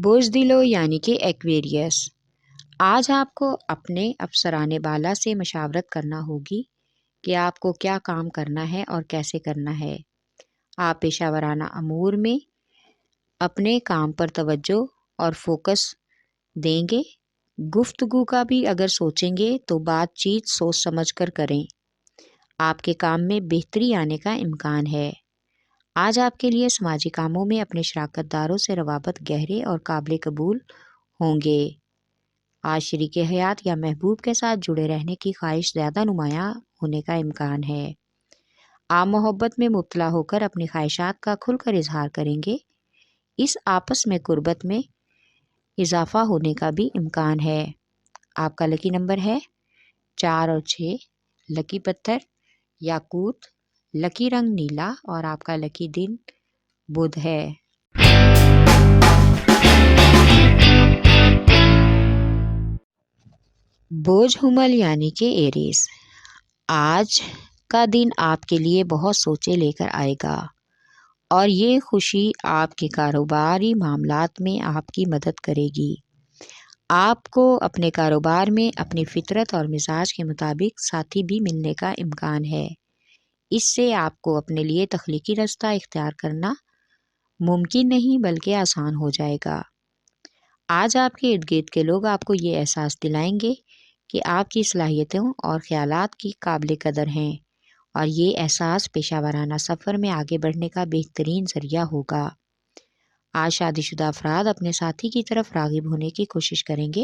بوزدلو یعنی کہ ایکویریس، آج آپ کو اپنے افسران بالا سے مشاورت کرنا ہوگی کہ آپ کو کیا کام کرنا ہے اور کیسے کرنا ہے۔ آپ پیشہ ورانہ امور میں اپنے کام پر توجہ اور فوکس دیں گے۔ گفتگو کا بھی اگر سوچیں گے تو بات چیت سوچ سمجھ کر کریں۔ آپ کے کام میں بہتری آنے کا امکان ہے۔ آج آپ کے لیے سماجی کاموں میں اپنے شراکت داروں سے روابط گہرے اور قابل قبول ہوں گے۔ آج شریک حیات یا محبوب کے ساتھ جڑے رہنے کی خواہش زیادہ نمایاں ہونے کا امکان ہے۔ آپ محبت میں مبتلا ہو کر اپنی خواہشات کا کھل کر اظہار کریں گے۔ اس آپس میں قربت میں اضافہ ہونے کا بھی امکان ہے۔ آپ کا لکی نمبر ہے 4 اور 6، لکی پتھر یاقوت، لکی رنگ نیلا اور آپ کا لکی دن بدھ ہے۔ بوجھ حمل یعنی کہ ایریز، آج کا دن آپ کے لیے بہت سوچے لے کر آئے گا اور یہ خوشی آپ کے کاروباری معاملات میں آپ کی مدد کرے گی۔ آپ کو اپنے کاروبار میں اپنی فطرت اور مزاج کے مطابق ساتھی بھی ملنے کا امکان ہے۔ اس سے آپ کو اپنے لیے تخلیقی راستہ اختیار کرنا ممکن نہیں بلکہ آسان ہو جائے گا۔ آج آپ کے ارد گرد کے لوگ آپ کو یہ احساس دلائیں گے کہ آپ کی صلاحیتوں اور خیالات کی قابل قدر ہیں، اور یہ احساس پیشہ ورانہ سفر میں آگے بڑھنے کا بہترین ذریعہ ہوگا۔ آج شادی شدہ افراد اپنے ساتھی کی طرف راغب ہونے کی کوشش کریں گے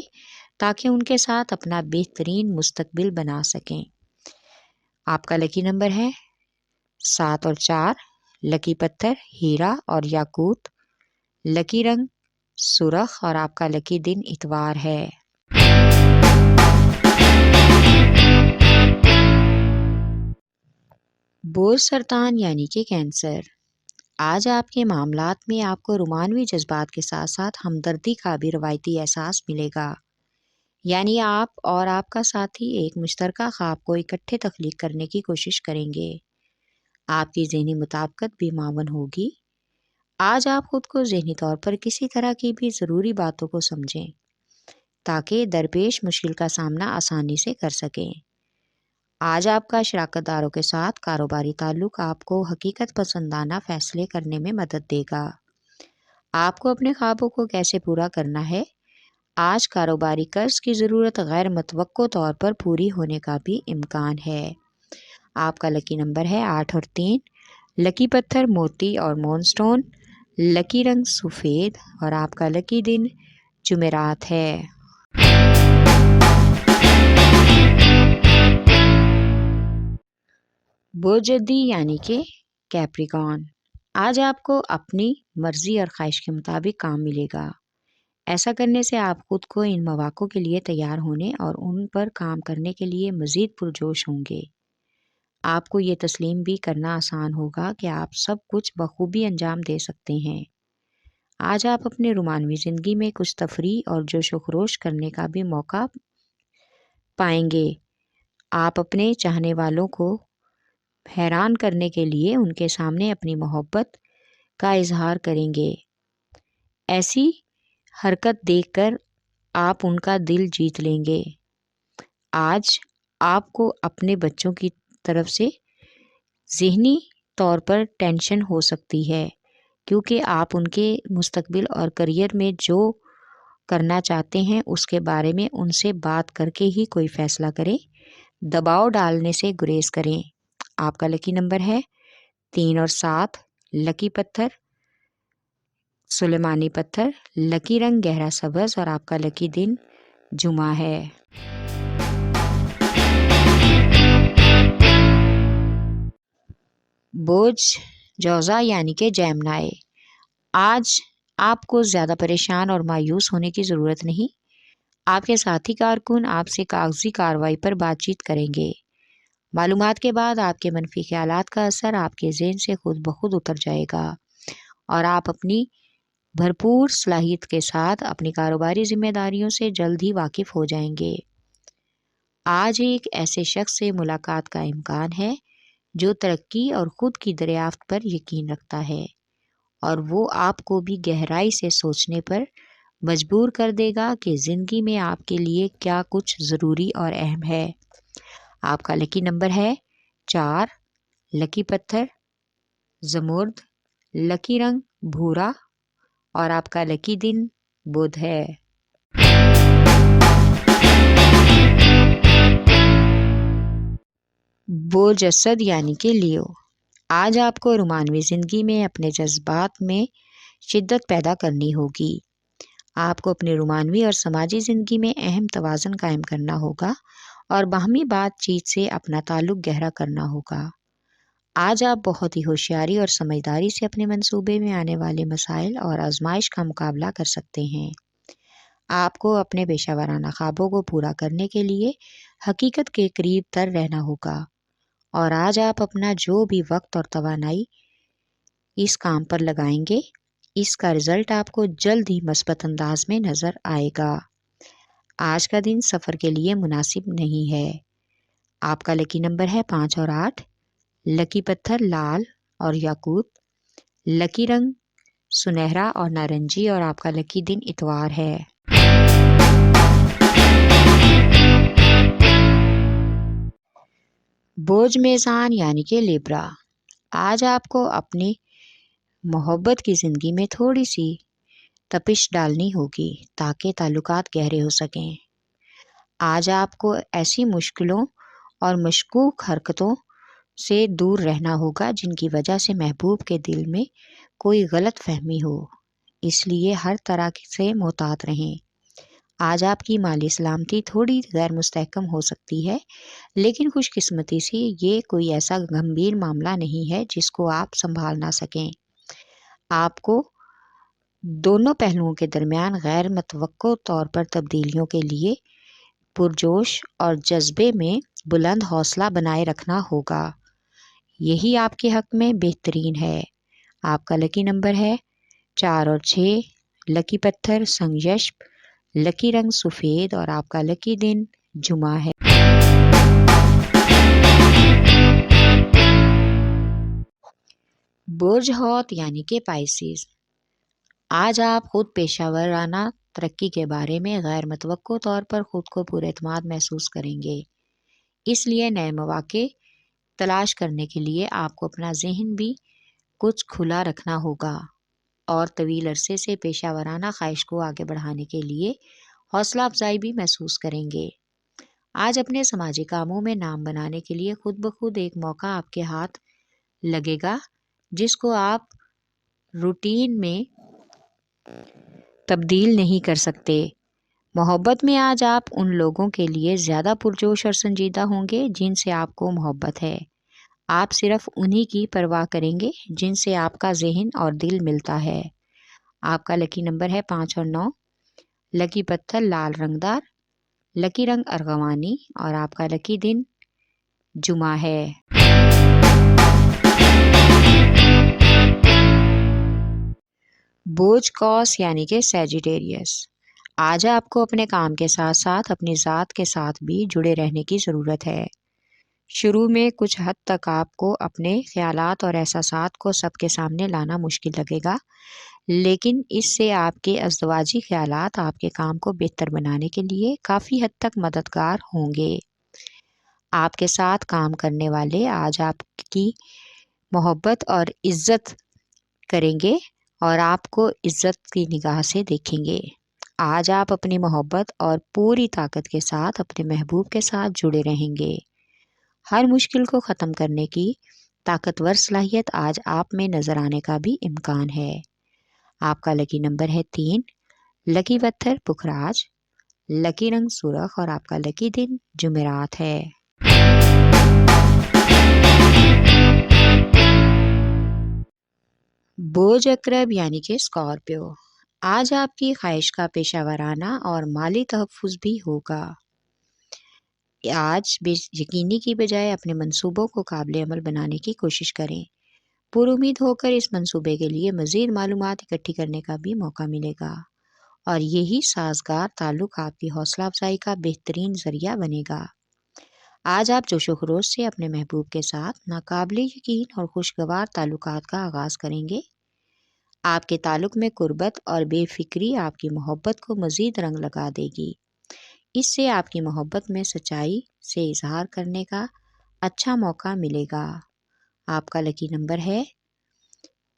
تاکہ ان کے ساتھ اپنا بہترین مستقبل بنا سکیں۔ آپ کا لکی نمبر ہے 7 اور 4، لکی پتھر ہیرا اور یاقوت، لکی رنگ سرخ اور آپ کا لکی دن اتوار ہے۔ بوجھ سرطان یعنی کہ کینسر، آج آپ کے معاملات میں آپ کو رومانوی جذبات کے ساتھ ساتھ ہمدردی کا بھی روایتی احساس ملے گا۔ یعنی آپ اور آپ کا ساتھی ایک مشترکہ خواب کو اکٹھے تخلیق کرنے کی کوشش کریں گے۔ آپ کی ذہنی مطابقت بھی معاون ہوگی۔ آج آپ خود کو ذہنی طور پر کسی طرح کی بھی ضروری باتوں کو سمجھیں تاکہ درپیش مشکل کا سامنا آسانی سے کر سکیں۔ آج آپ کا شراکت داروں کے ساتھ کاروباری تعلق آپ کو حقیقت پسندانہ فیصلے کرنے میں مدد دے گا۔ آپ کو اپنے خوابوں کو کیسے پورا کرنا ہے، آج کاروباری قرض کی ضرورت غیر متوقع طور پر پوری ہونے کا بھی امکان ہے۔ آپ کا لکی نمبر ہے 8 اور 3، لکی پتھر موتی اور مون سٹون، لکی رنگ سفید اور آپ کا لکی دن جمعرات ہے۔ بوجدی یعنی کہ کیپریکارن، آج آپ کو اپنی مرضی اور خواہش کے مطابق کام ملے گا۔ ایسا کرنے سے آپ خود کو ان مواقع کے لیے تیار ہونے اور ان پر کام کرنے کے لیے مزید پرجوش ہوں گے۔ آپ کو یہ تسلیم بھی کرنا آسان ہوگا کہ آپ سب کچھ بخوبی انجام دے سکتے ہیں۔ آج آپ اپنے رومانوی زندگی میں کچھ تفریح اور جوش و خروش کرنے کا بھی موقع پائیں گے۔ آپ اپنے چاہنے والوں کو حیران کرنے کے لیے ان کے سامنے اپنی محبت کا اظہار کریں گے۔ ایسی حرکت دیکھ کر آپ ان کا دل جیت لیں گے۔ آج آپ کو اپنے بچوں کی طرف سے ذہنی طور پر ٹینشن ہو سکتی ہے، کیونکہ آپ ان کے مستقبل اور کریئر میں جو کرنا چاہتے ہیں اس کے بارے میں ان سے بات کر کے ہی کوئی فیصلہ کریں۔ دباؤ ڈالنے سے گریز کریں۔ آپ کا لکی نمبر ہے 3 اور 7، لکی پتھر سلیمانی پتھر، لکی رنگ گہرا سبز اور آپ کا لکی دن جمعہ ہے۔ بوجھ جوزا یعنی کہ جیمنائی، آج آپ کو زیادہ پریشان اور مایوس ہونے کی ضرورت نہیں۔ آپ کے ساتھی کارکن آپ سے کاغذی کارروائی پر بات چیت کریں گے۔ معلومات کے بعد آپ کے منفی خیالات کا اثر آپ کے ذہن سے خود بخود اتر جائے گا اور آپ اپنی بھرپور صلاحیت کے ساتھ اپنی کاروباری ذمہ داریوں سے جلد ہی واقف ہو جائیں گے۔ آج ایک ایسے شخص سے ملاقات کا امکان ہے جو ترقی اور خود کی دریافت پر یقین رکھتا ہے، اور وہ آپ کو بھی گہرائی سے سوچنے پر مجبور کر دے گا کہ زندگی میں آپ کے لیے کیا کچھ ضروری اور اہم ہے۔ آپ کا لکی نمبر ہے 4، لکی پتھر زمرد، لکی رنگ بھورا اور آپ کا لکی دن بدھ ہے۔ برج اسد یعنی کہ لیو، آج آپ کو رومانوی زندگی میں اپنے جذبات میں شدت پیدا کرنی ہوگی۔ آپ کو اپنی رومانوی اور سماجی زندگی میں اہم توازن قائم کرنا ہوگا اور باہمی بات چیت سے اپنا تعلق گہرا کرنا ہوگا۔ آج آپ بہت ہی ہوشیاری اور سمجھداری سے اپنے منصوبے میں آنے والے مسائل اور آزمائش کا مقابلہ کر سکتے ہیں۔ آپ کو اپنے پیشہ ورانہ خوابوں کو پورا کرنے کے لیے حقیقت کے قریب تر رہنا ہوگا اور آج آپ اپنا جو بھی وقت اور توانائی اس کام پر لگائیں گے، اس کا رزلٹ آپ کو جلد ہی مثبت انداز میں نظر آئے گا۔ آج کا دن سفر کے لیے مناسب نہیں ہے۔ آپ کا لکی نمبر ہے 5 اور 8، لکی پتھر لال اور یاقوت، لکی رنگ سنہرا اور نارنجی اور آپ کا لکی دن اتوار ہے۔ برج میزان یعنی کہ لیبرا، آج آپ کو اپنی محبت کی زندگی میں تھوڑی سی تپش ڈالنی ہوگی تاکہ تعلقات گہرے ہو سکیں۔ آج آپ کو ایسی مشکلوں اور مشکوک حرکتوں سے دور رہنا ہوگا جن کی وجہ سے محبوب کے دل میں کوئی غلط فہمی ہو، اس لیے ہر طرح سے محتاط رہیں۔ آج آپ کی مالی سلامتی تھوڑی غیر مستحکم ہو سکتی ہے، لیکن خوش قسمتی سے یہ کوئی ایسا گمبھیر معاملہ نہیں ہے جس کو آپ سنبھال نہ سکیں۔ آپ کو دونوں پہلوؤں کے درمیان غیر متوقع طور پر تبدیلیوں کے لیے پرجوش اور جذبے میں بلند حوصلہ بنائے رکھنا ہوگا، یہی آپ کے حق میں بہترین ہے۔ آپ کا لکی نمبر ہے 4 اور 6، لکی پتھر سنگیشپ، لکی رنگ سفید اور آپ کا لکی دن جمعہ ہے۔ برج حوت یعنی کہ پائسیز، آج آپ خود پیشہ ورانہ ترقی کے بارے میں غیر متوقع طور پر خود کو پورے اعتماد محسوس کریں گے، اس لیے نئے مواقع تلاش کرنے کے لیے آپ کو اپنا ذہن بھی کچھ کھلا رکھنا ہوگا اور طویل عرصے سے پیشہ ورانہ خواہش کو آگے بڑھانے کے لیے حوصلہ افزائی بھی محسوس کریں گے۔ آج اپنے سماجی کاموں میں نام بنانے کے لیے خود بخود ایک موقع آپ کے ہاتھ لگے گا جس کو آپ روٹین میں تبدیل نہیں کر سکتے۔ محبت میں آج آپ ان لوگوں کے لیے زیادہ پرجوش اور سنجیدہ ہوں گے جن سے آپ کو محبت ہے۔ آپ صرف انہی کی پرواہ کریں گے جن سے آپ کا ذہن اور دل ملتا ہے۔ آپ کا لکی نمبر ہے 5 اور 9، لکی پتھر لال رنگدار، لکی رنگ ارغوانی اور آپ کا لکی دن جمعہ ہے۔ برج قوس یعنی کہ سیجیٹیریس، آج آپ کو اپنے کام کے ساتھ ساتھ اپنی ذات کے ساتھ بھی جڑے رہنے کی ضرورت ہے۔ شروع میں کچھ حد تک آپ کو اپنے خیالات اور احساسات کو سب کے سامنے لانا مشکل لگے گا، لیکن اس سے آپ کے ازدواجی خیالات آپ کے کام کو بہتر بنانے کے لیے کافی حد تک مددگار ہوں گے۔ آپ کے ساتھ کام کرنے والے آج آپ کی محبت اور عزت کریں گے اور آپ کو عزت کی نگاہ سے دیکھیں گے۔ آج آپ اپنی محبت اور پوری طاقت کے ساتھ اپنے محبوب کے ساتھ جڑے رہیں گے۔ ہر مشکل کو ختم کرنے کی طاقتور صلاحیت آج آپ میں نظر آنے کا بھی امکان ہے۔ آپ کا لکی نمبر ہے 3، لکی پتھر پکھراج، لکی رنگ سرخ اور آپ کا لکی دن جمعرات ہے۔ برج عقرب یعنی کہ اسکارپیو، آج آپ کی خواہش کا پیشہ ورانہ اور مالی تحفظ بھی ہوگا۔ آج بے یقینی کی بجائے اپنے منصوبوں کو قابل عمل بنانے کی کوشش کریں۔ پر امید ہو کر اس منصوبے کے لیے مزید معلومات اکٹھی کرنے کا بھی موقع ملے گا اور یہی سازگار تعلق آپ کی حوصلہ افزائی کا بہترین ذریعہ بنے گا۔ آج آپ جوش و خروش سے اپنے محبوب کے ساتھ ناقابل یقین اور خوشگوار تعلقات کا آغاز کریں گے۔ آپ کے تعلق میں قربت اور بے فکری آپ کی محبت کو مزید رنگ لگا دے گی۔ اس سے آپ کی محبت میں سچائی سے اظہار کرنے کا اچھا موقع ملے گا۔ آپ کا لکی نمبر ہے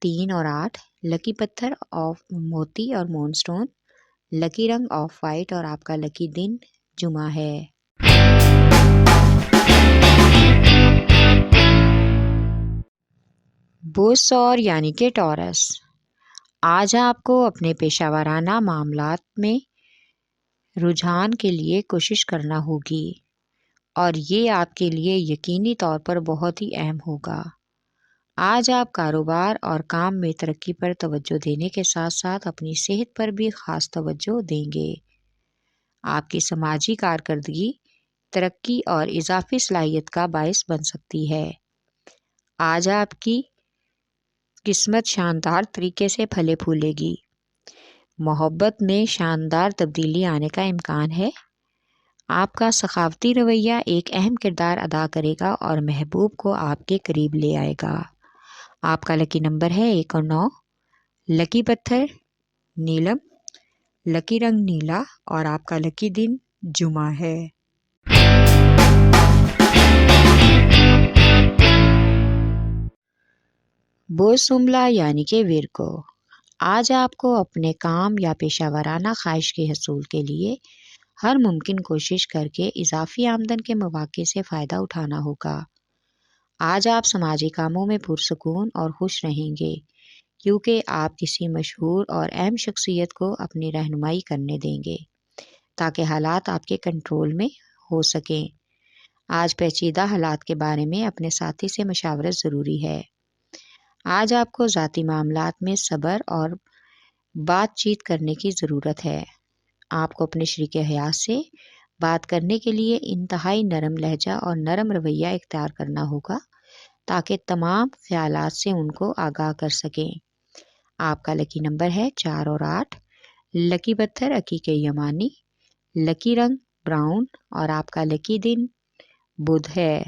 3 اور 8۔ لکی پتھر آف موتی اور مون سٹون۔ لکی رنگ آف وائٹ اور آپ کا لکی دن جمعہ ہے۔ بوسور یعنی کہ ٹورس، آج آپ کو اپنے پیشہ ورانہ معاملات میں رجحان کے لیے کوشش کرنا ہوگی اور یہ آپ کے لیے یقینی طور پر بہت ہی اہم ہوگا۔ آج آپ کاروبار اور کام میں ترقی پر توجہ دینے کے ساتھ ساتھ اپنی صحت پر بھی خاص توجہ دیں گے۔ آپ کی سماجی کارکردگی ترقی اور اضافی صلاحیت کا باعث بن سکتی ہے۔ آج آپ کی قسمت شاندار طریقے سے پھلے پھولے گی۔ محبت میں شاندار تبدیلی آنے کا امکان ہے۔ آپ کا سخاوتی رویہ ایک اہم کردار ادا کرے گا اور محبوب کو آپ کے قریب لے آئے گا۔ آپ کا لکی نمبر ہے 1 اور 9۔ لکی پتھر نیلم۔ لکی رنگ نیلا اور آپ کا لکی دن جمعہ ہے۔ بوسملا یعنی کہ ورگو، آج آپ کو اپنے کام یا پیشہ ورانہ خواہش کے حصول کے لیے ہر ممکن کوشش کر کے اضافی آمدن کے مواقع سے فائدہ اٹھانا ہوگا۔ آج آپ سماجی کاموں میں پرسکون اور خوش رہیں گے کیونکہ آپ کسی مشہور اور اہم شخصیت کو اپنی رہنمائی کرنے دیں گے تاکہ حالات آپ کے کنٹرول میں ہو سکیں۔ آج پیچیدہ حالات کے بارے میں اپنے ساتھی سے مشاورت ضروری ہے۔ آج آپ کو ذاتی معاملات میں صبر اور بات چیت کرنے کی ضرورت ہے۔ آپ کو اپنے شریک حیات سے بات کرنے کے لیے انتہائی نرم لہجہ اور نرم رویہ اختیار کرنا ہوگا تاکہ تمام خیالات سے ان کو آگاہ کر سکیں۔ آپ کا لکی نمبر ہے 4 اور 8۔ لکی پتھر عقیق یمانی۔ لکی رنگ براؤن اور آپ کا لکی دن بدھ ہے۔